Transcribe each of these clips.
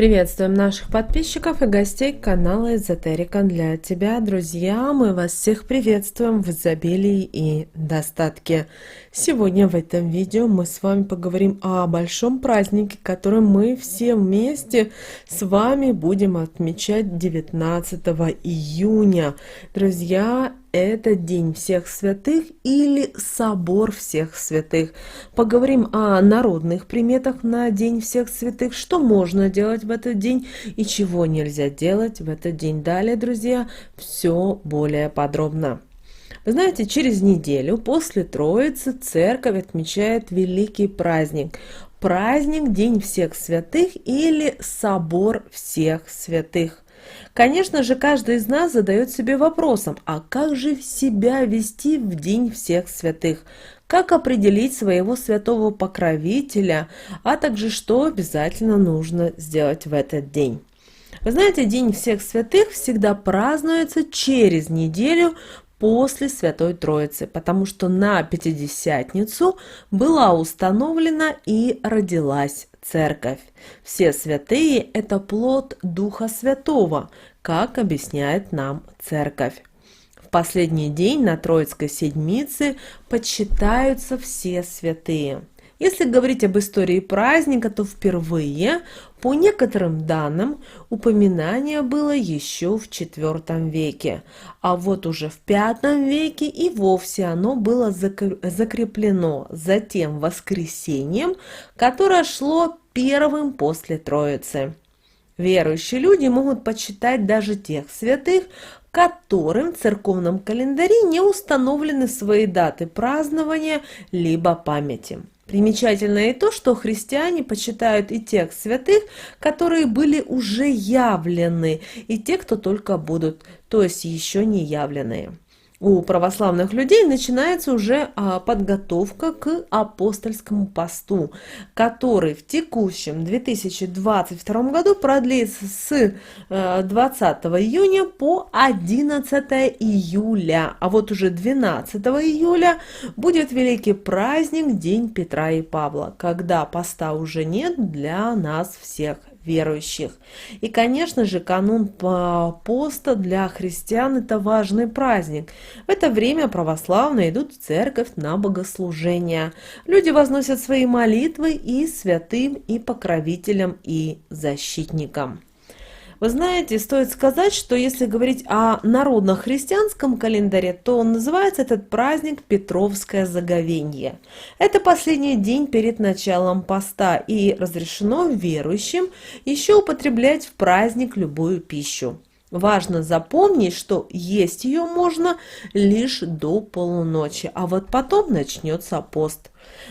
Приветствуем наших подписчиков и гостей канала Эзотерика для тебя, друзья. Мы вас всех приветствуем в изобилии и достатке. Сегодня в этом видео мы с вами поговорим о большом празднике, который мы все вместе с вами будем отмечать 19 июня. Друзья, это День всех святых или Собор всех святых. Поговорим о народных приметах на День всех святых, что можно делать в этот день и чего нельзя делать в этот день. Далее, друзья, все более подробно. Вы знаете, через неделю после Троицы церковь отмечает великий праздник. Праздник День всех святых или Собор всех святых. Конечно же, каждый из нас задает себе вопросом, а как же себя вести в День всех святых? Как определить своего святого покровителя, а также что обязательно нужно сделать в этот день? Вы знаете, День всех святых всегда празднуется через неделю после Святой Троицы, потому что на Пятидесятницу была установлена и родилась Церковь. Все святые – это плод Духа Святого, как объясняет нам Церковь. В последний день на Троицкой седмице почитаются все святые. Если говорить об истории праздника, то впервые, по некоторым данным, упоминание было еще в IV веке, а вот уже в V веке и вовсе оно было закреплено затем воскресением, которое шло первым после Троицы. Верующие люди могут почитать даже тех святых, которым в церковном календаре не установлены свои даты празднования либо памяти. Примечательно и то, что христиане почитают и тех святых, которые были уже явлены, и те, кто только будут, то есть еще не явленные. У православных людей начинается уже подготовка к апостольскому посту, который в текущем 2022 году продлится с 20 июня по 11 июля. А вот уже 12 июля будет великий праздник День Петра и Павла, когда поста уже нет для нас всех верующих. И, конечно же, канун поста для христиан – это важный праздник. В это время православные идут в церковь на богослужение. Люди возносят свои молитвы и святым, и покровителям, и защитникам. Вы знаете, стоит сказать, что если говорить о народно-христианском календаре, то называется этот праздник Петровское заговенье. Это последний день перед началом поста, и разрешено верующим еще употреблять в праздник любую пищу. Важно запомнить, что есть ее можно лишь до полуночи, а вот потом начнется пост.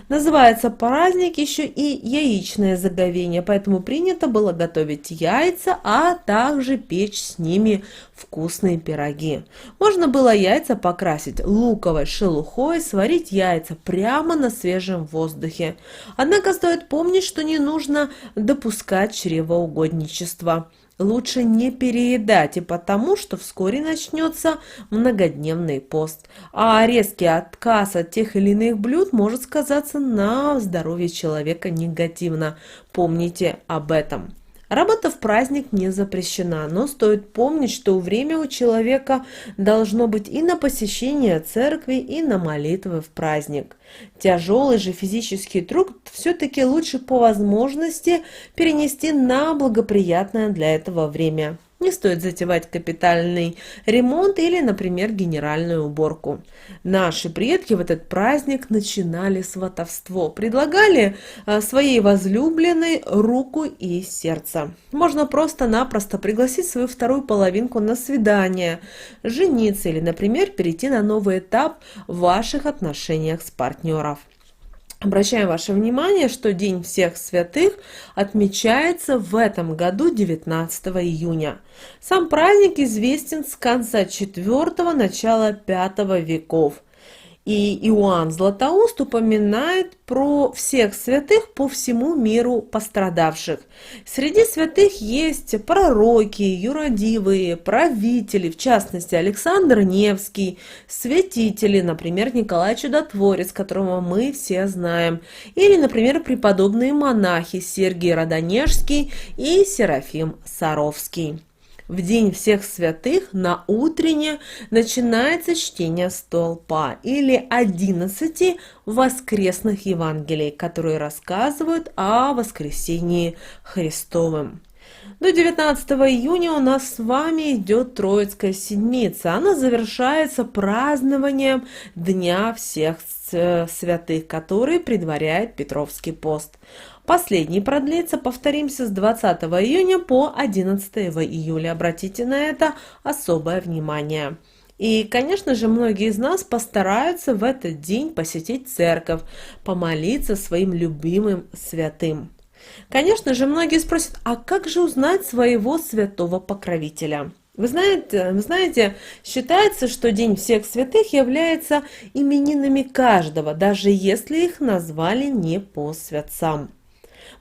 Называется праздник еще и яичное заговение, поэтому принято было готовить яйца, а также печь с ними вкусные пироги. Можно было яйца покрасить луковой шелухой, сварить яйца прямо на свежем воздухе. Однако стоит помнить, что не нужно допускать чревоугодничества. Лучше не переедать, и потому что вскоре начнется многодневный пост. А резкий отказ от тех или иных блюд может сказаться на здоровье человека негативно. Помните об этом. Работа в праздник не запрещена, но стоит помнить, что время у человека должно быть и на посещение церкви, и на молитвы в праздник. Тяжелый же физический труд все-таки лучше по возможности перенести на благоприятное для этого время. Не стоит затевать капитальный ремонт или, например, генеральную уборку. Наши предки в этот праздник начинали сватовство, предлагали своей возлюбленной руку и сердце. Можно просто-напросто пригласить свою вторую половинку на свидание, жениться или, например, перейти на новый этап в ваших отношениях с партнером. Обращаем ваше внимание, что День всех святых отмечается в этом году 19 июня. Сам праздник известен с конца IV – начала V веков. И Иоанн Златоуст упоминает про всех святых по всему миру пострадавших. Среди святых есть пророки, юродивые, правители, в частности Александр Невский, святители, например, Николай Чудотворец, которого мы все знаем, или, например, преподобные монахи Сергий Родонежский и Серафим Саровский. В день всех святых на утренне начинается чтение столпа или 11 воскресных Евангелий, которые рассказывают о воскресении Христовом. До 19 июня у нас с вами идет Троицкая Седмица. Она завершается празднованием Дня всех святых, который предваряет Петровский пост. Последний продлится, повторимся, с 20 июня по 11 июля. Обратите на это особое внимание. И, конечно же, многие из нас постараются в этот день посетить церковь, помолиться своим любимым святым. Конечно же, многие спросят, а как же узнать своего святого покровителя? Вы знаете, считается, что День всех святых является именинами каждого, даже если их назвали не по святцам.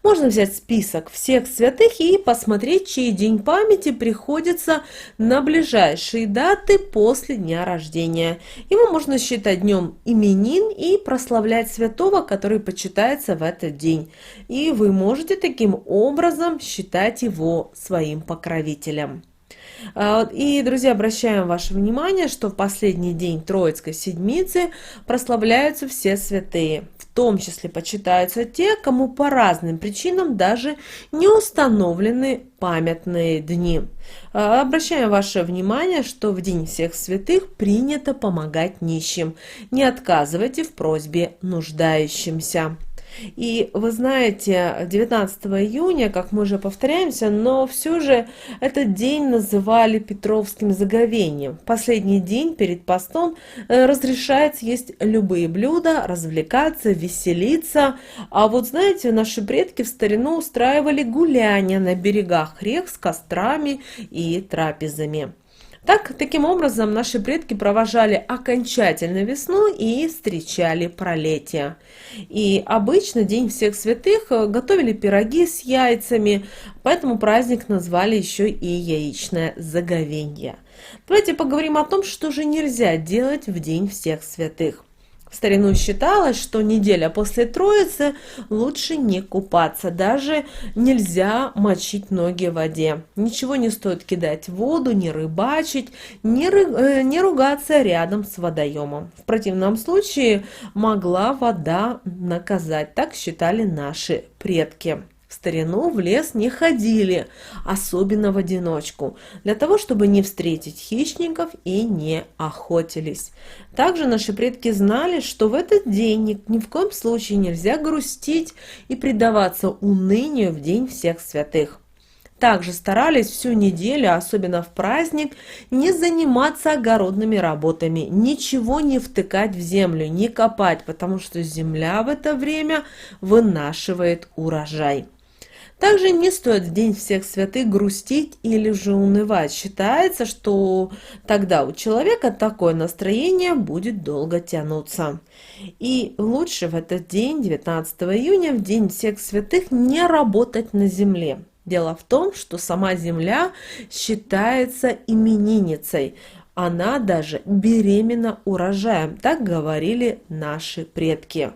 Можно взять список всех святых и посмотреть, чей день памяти приходится на ближайшие даты после дня рождения. Его можно считать днем именин и прославлять святого, который почитается в этот день. И вы можете таким образом считать его своим покровителем. И, друзья, обращаем ваше внимание, что в последний день Троицкой Седмицы прославляются все святые. В том числе почитаются те, кому по разным причинам даже не установлены памятные дни. Обращаем ваше внимание, что в День всех святых принято помогать нищим. Не отказывайте в просьбе нуждающимся. И вы знаете, 19 июня, как мы уже повторяемся, но все же этот день называли Петровским заговением. Последний день перед постом разрешается есть любые блюда, развлекаться, веселиться. А вот знаете, наши предки в старину устраивали гуляния на берегах рек с кострами и трапезами. Таким образом, наши предки провожали окончательно весну и встречали пролетие. И обычно День всех святых готовили пироги с яйцами, поэтому праздник назвали еще и яичное заговенье. Давайте поговорим о том, что же нельзя делать в День всех святых. В старину считалось, что неделя после Троицы лучше не купаться, даже нельзя мочить ноги в воде. Ничего не стоит кидать в воду, не рыбачить, не ругаться рядом с водоемом. В противном случае могла вода наказать, так считали наши предки. В старину в лес не ходили, особенно в одиночку, для того, чтобы не встретить хищников и не охотились. Также наши предки знали, что в этот день ни в коем случае нельзя грустить и предаваться унынию в День всех святых. Также старались всю неделю, особенно в праздник, не заниматься огородными работами, ничего не втыкать в землю, не копать, потому что земля в это время вынашивает урожай. Также не стоит в День всех святых грустить или же унывать. Считается, что тогда у человека такое настроение будет долго тянуться. И лучше в этот день, 19 июня, в День всех святых, не работать на земле. Дело в том, что сама земля считается именинницей. Она даже беременна урожаем, так говорили наши предки.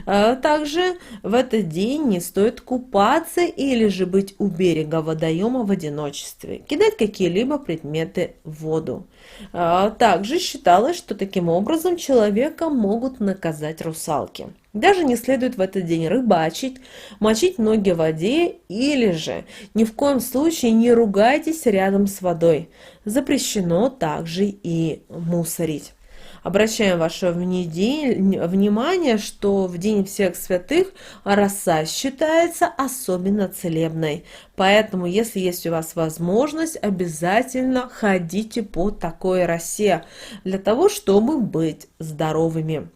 Также в этот день не стоит купаться или же быть у берега водоема в одиночестве, кидать какие-либо предметы в воду. Также считалось, что таким образом человека могут наказать русалки. Даже не следует в этот день рыбачить, мочить ноги в воде или же ни в коем случае не ругайтесь рядом с водой. Запрещено также и мусорить. Обращаем ваше внимание, что в День всех святых роса считается особенно целебной. Поэтому, если есть у вас возможность, обязательно ходите по такой росе, для того, чтобы быть здоровыми.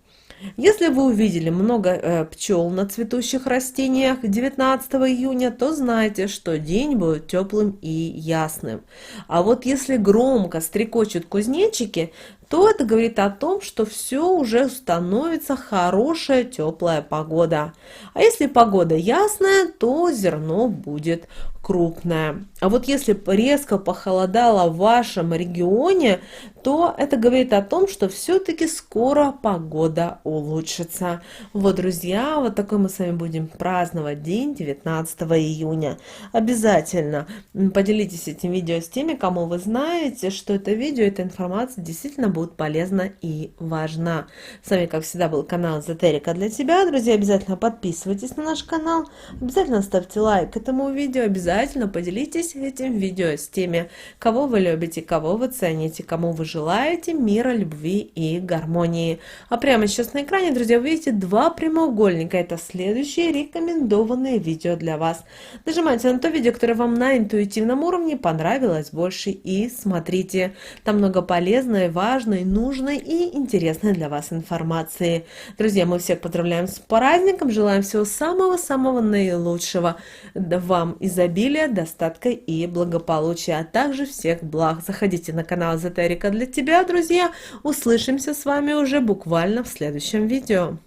Если вы увидели много пчел на цветущих растениях 19 июня, то знайте, что день будет теплым и ясным. А вот если громко стрекочут кузнечики, то это говорит о том, что все уже становится хорошая теплая погода. А если погода ясная, то зерно будет крупное. А вот если резко похолодало в вашем регионе, то это говорит о том, что все-таки скоро погода улучшится. Вот, друзья, вот такой мы с вами будем праздновать день 19 июня. Обязательно поделитесь этим видео с теми, кому вы знаете, что это видео, эта информация действительно будет полезна и важна. С вами, как всегда, был канал Эзотерика для тебя. Друзья, обязательно подписывайтесь на наш канал, обязательно ставьте лайк этому видео, обязательно поделитесь этим видео с теми, кого вы любите, кого вы цените, кому вы желаете мира, любви и гармонии. А прямо сейчас на экране, друзья, вы видите два прямоугольника. Это следующие рекомендованные видео для вас. Нажимайте на то видео, которое вам на интуитивном уровне понравилось больше, и смотрите. Там много полезной, важной, нужной и интересной для вас информации. Друзья, мы всех поздравляем с праздником, желаем всего самого-самого наилучшего. Вам изобилия, достатка и благополучия, а также всех благ. Заходите на канал Эзотерика для тебя, друзья. Услышимся с вами уже буквально в следующем видео.